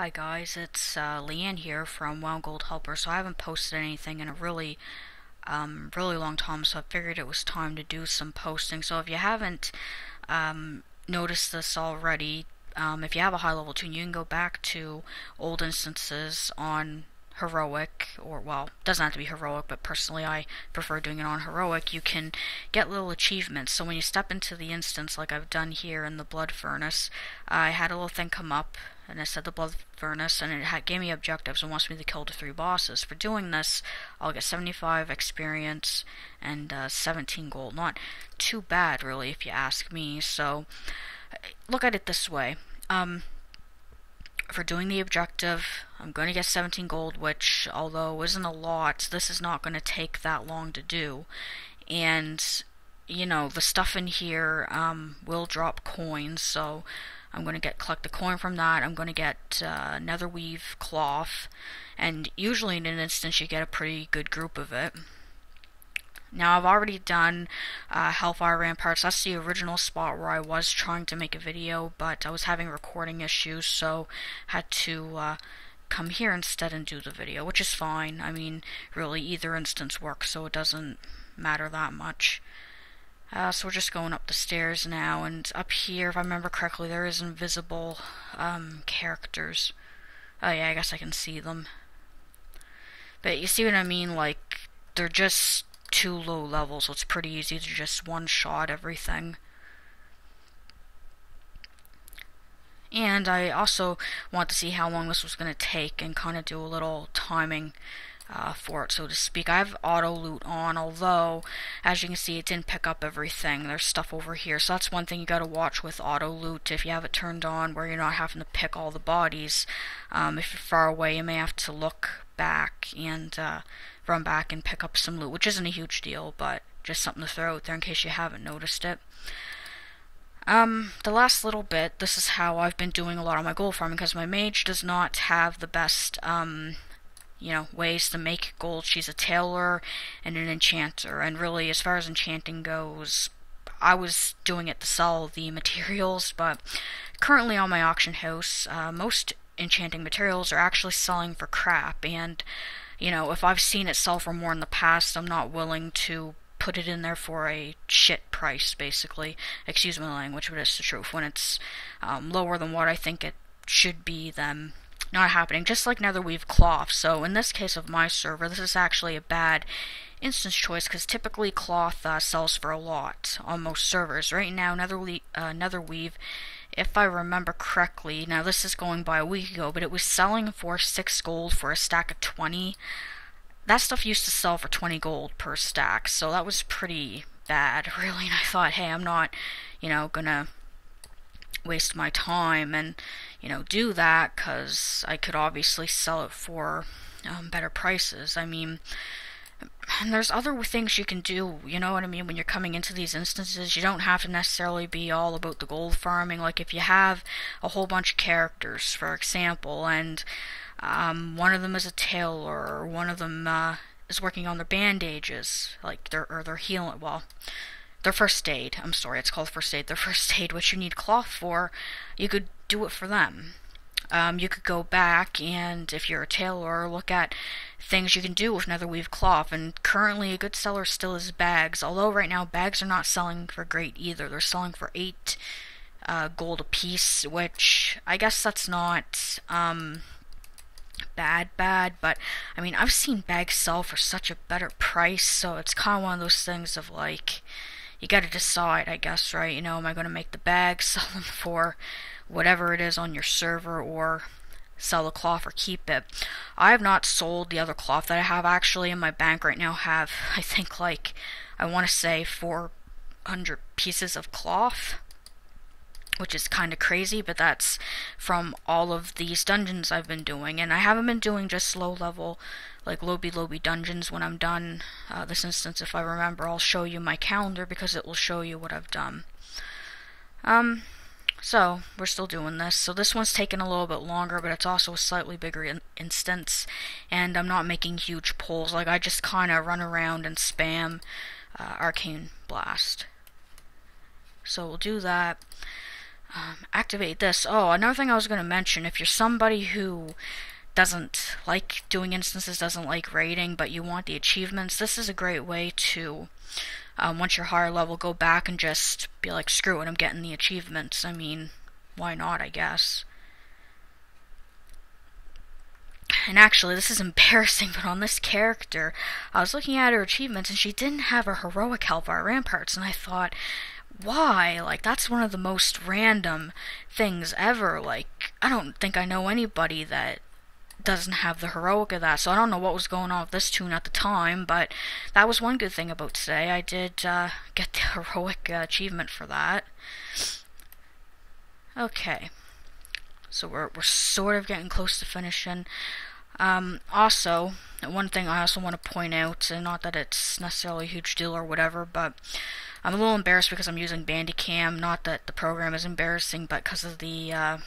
Hi guys, it's Leanne here from Wound Gold Helper. So I haven't posted anything in a really long time, so I figured it was time to do some posting. So if you haven't noticed this already, if you have a high level tune, you can go back to old instances on heroic, or well, it doesn't have to be heroic, but personally I prefer doing it on heroic. You can get little achievements. So when you step into the instance, like I've done here in the blood furnace, I had a little thing come up and it said the blood furnace, and it gave me objectives and wants me to kill the 3 bosses. For doing this, I'll get 75 experience and 17 gold. Not too bad, really, if you ask me. So look at it this way. For doing the objective, I'm going to get 17 gold, which, although isn't a lot, this is not going to take that long to do. And, you know, the stuff in here will drop coins, so I'm going to collect the coin from that. I'm going to get netherweave cloth, and usually in an instance you get a pretty good group of it. Now I've already done Hellfire Ramparts. That's the original spot where I was trying to make a video, but I was having recording issues, so had to come here instead and do the video, which is fine. I mean, really, either instance works, so it doesn't matter that much. So we're just going up the stairs now, and up here, if I remember correctly, there is invisible characters. Oh yeah, I guess I can see them. But you see what I mean? Like, they're just too low level, so it's pretty easy to just one-shot everything. And I also want to see how long this was going to take and kind of do a little timing for it, so to speak. I have auto loot on, although as you can see it didn't pick up everything. There's stuff over here, so that's one thing you gotta watch with auto loot. If you have it turned on where you're not having to pick all the bodies, if you're far away you may have to look back and run back and pick up some loot, which isn't a huge deal, but just something to throw out there in case you haven't noticed it. The last little bit, this is how I've been doing a lot of my gold farming, because my mage does not have the best ways to make gold. She's a tailor and an enchanter, and really, as far as enchanting goes, I was doing it to sell the materials, but currently on my auction house, most enchanting materials are actually selling for crap, and, you know, if I've seen it sell for more in the past, I'm not willing to put it in there for a shit price, basically. Excuse my language, but it's the truth. When it's lower than what I think it should be, then not happening. Just like netherweave cloth. So in this case of my server, this is actually a bad instance choice, because typically cloth sells for a lot on most servers. Right now, netherweave, if I remember correctly, now this is going by a week ago, but it was selling for 6 gold for a stack of 20. That stuff used to sell for 20 gold per stack, so that was pretty bad, really. And I thought, hey, I'm not, gonna waste my time and, do that, because I could obviously sell it for better prices. I mean, and there's other things you can do, you know what I mean, when you're coming into these instances. You don't have to necessarily be all about the gold farming. Like, if you have a whole bunch of characters, for example, and one of them is a tailor, or one of them is working on their bandages, like they're healing, well, their first aid, I'm sorry, it's called first aid, their first aid, which you need cloth for, you could do it for them. You could go back and, if you're a tailor, look at things you can do with netherweave cloth, and currently a good seller still is bags, although right now bags are not selling for great either. They're selling for 8 gold a piece, which I guess that's not bad, but I mean, I've seen bags sell for such a better price, so it's kind of one of those things of like, you gotta decide, I guess, right? Am I going to make the bags, sell them for whatever it is on your server, or sell the cloth or keep it? I have not sold the other cloth that I have. Actually, in my bank right now have, I think, like, I want to say 400 pieces of cloth, which is kind of crazy, but that's from all of these dungeons I've been doing, and I haven't been doing just low level, like lobby dungeons. When I'm done this instance, if I remember, I'll show you my calendar, because it will show you what I've done. So, we're still doing this. So this one's taking a little bit longer, but it's also a slightly bigger instance, and I'm not making huge pulls. Like, I just kind of run around and spam Arcane Blast. So we'll do that. Activate this. Oh, another thing I was going to mention, if you're somebody who doesn't like doing instances, doesn't like raiding, but you want the achievements, this is a great way to, once you're higher level, go back and just be like, screw it, I'm getting the achievements. I mean, why not, I guess. And actually, this is embarrassing, but on this character, I was looking at her achievements and she didn't have a heroic Hellfire Ramparts, and I thought, why? Like, that's one of the most random things ever. Like, I don't think I know anybody that doesn't have the heroic of that, so I don't know what was going on with this tune at the time, but that was one good thing about today. I did get the heroic achievement for that. Okay, so we're sort of getting close to finishing. Also, one thing I also want to point out, and not that it's necessarily a huge deal or whatever, but I'm a little embarrassed because I'm using Bandicam. Not that the program is embarrassing, but because of the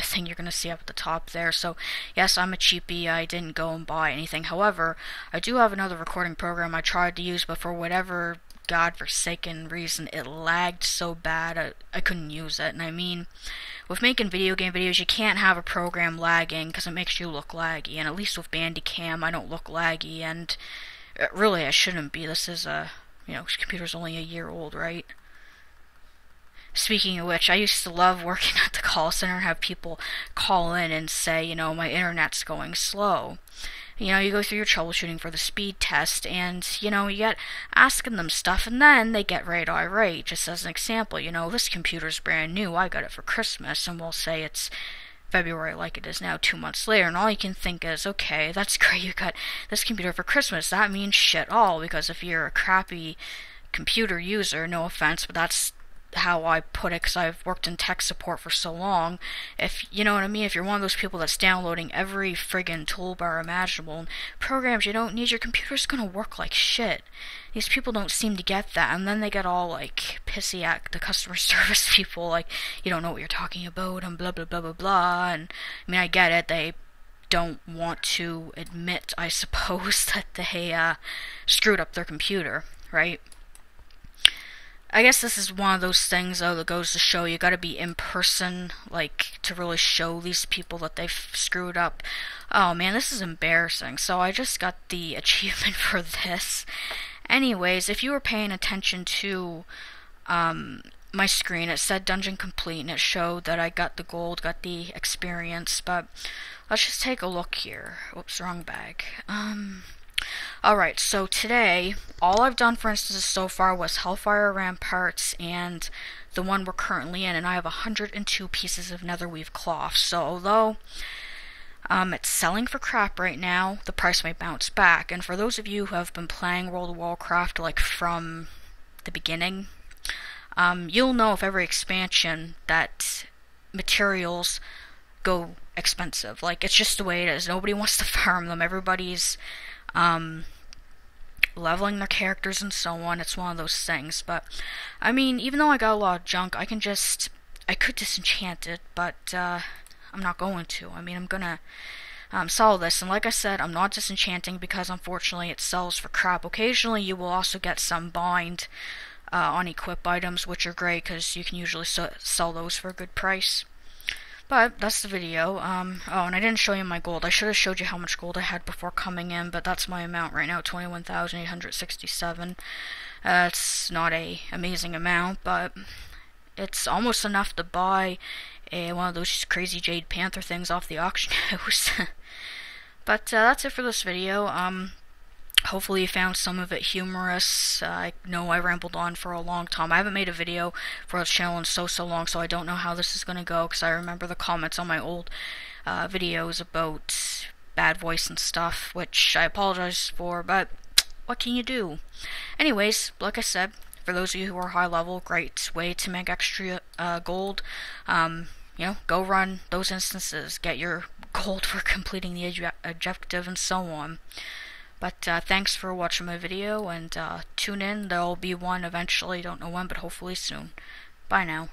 thing you're going to see up at the top there. So, yes, I'm a cheapie. I didn't go and buy anything. However, I do have another recording program I tried to use, but for whatever godforsaken reason, it lagged so bad I couldn't use it. And I mean, with making video game videos, you can't have a program lagging because it makes you look laggy. And at least with Bandicam, I don't look laggy. And really, I shouldn't be. This is this computer's only a year old, right? Speaking of which, I used to love working at the call center and have people call in and say, my internet's going slow. You go through your troubleshooting for the speed test, and, you get asking them stuff, and then they get right irate. Just as an example, this computer's brand new, I got it for Christmas, and we'll say it's February like it is now 2 months later, and all you can think is, okay, that's great, you got this computer for Christmas. That means shit all, because if you're a crappy computer user, no offense, but that's how I put it, because I've worked in tech support for so long. If you know what I mean, if you're one of those people that's downloading every friggin' toolbar imaginable and programs you don't need, your computer's gonna work like shit. These people don't seem to get that, and then they get all like pissy at the customer service people, like, you don't know what you're talking about, and blah blah blah blah blah. And I mean, I get it, they don't want to admit, I suppose, that they screwed up their computer, right? I guess this is one of those things, though, that goes to show you gotta be in person, like, to really show these people that they've screwed up. Oh man, this is embarrassing. So I just got the achievement for this. Anyways, if you were paying attention to my screen, it said dungeon complete, and it showed that I got the gold, got the experience, but let's just take a look here. Oops, wrong bag. Alright, so today, all I've done, for instance, so far was Hellfire Ramparts and the one we're currently in, and I have 102 pieces of netherweave cloth. So although it's selling for crap right now, the price may bounce back. And for those of you who have been playing World of Warcraft like from the beginning, you'll know with every expansion that materials go expensive. Like, it's just the way it is. Nobody wants to farm them. Everybody's leveling their characters and so on. It's one of those things. But I mean, even though I got a lot of junk, I could disenchant it, but I'm not going to. I mean, I'm gonna sell this, and like I said, I'm not disenchanting because unfortunately it sells for crap. Occasionally you will also get some bind on equip items, which are great because you can usually sell those for a good price. But that's the video. Oh, and I didn't show you my gold. I should have showed you how much gold I had before coming in, but that's my amount right now, 21,867. It's not a amazing amount, but it's almost enough to buy one of those crazy Jade Panther things off the auction house. But that's it for this video. Hopefully you found some of it humorous. I know I rambled on for a long time. I haven't made a video for this channel in so long, so I don't know how this is going to go, because I remember the comments on my old videos about bad voice and stuff, which I apologize for, but what can you do? Anyways, like I said, for those of you who are high level, great way to make extra gold. Go run those instances, get your gold for completing the objective and so on. But thanks for watching my video, and tune in. There'll be one eventually, don't know when, but hopefully soon. Bye now.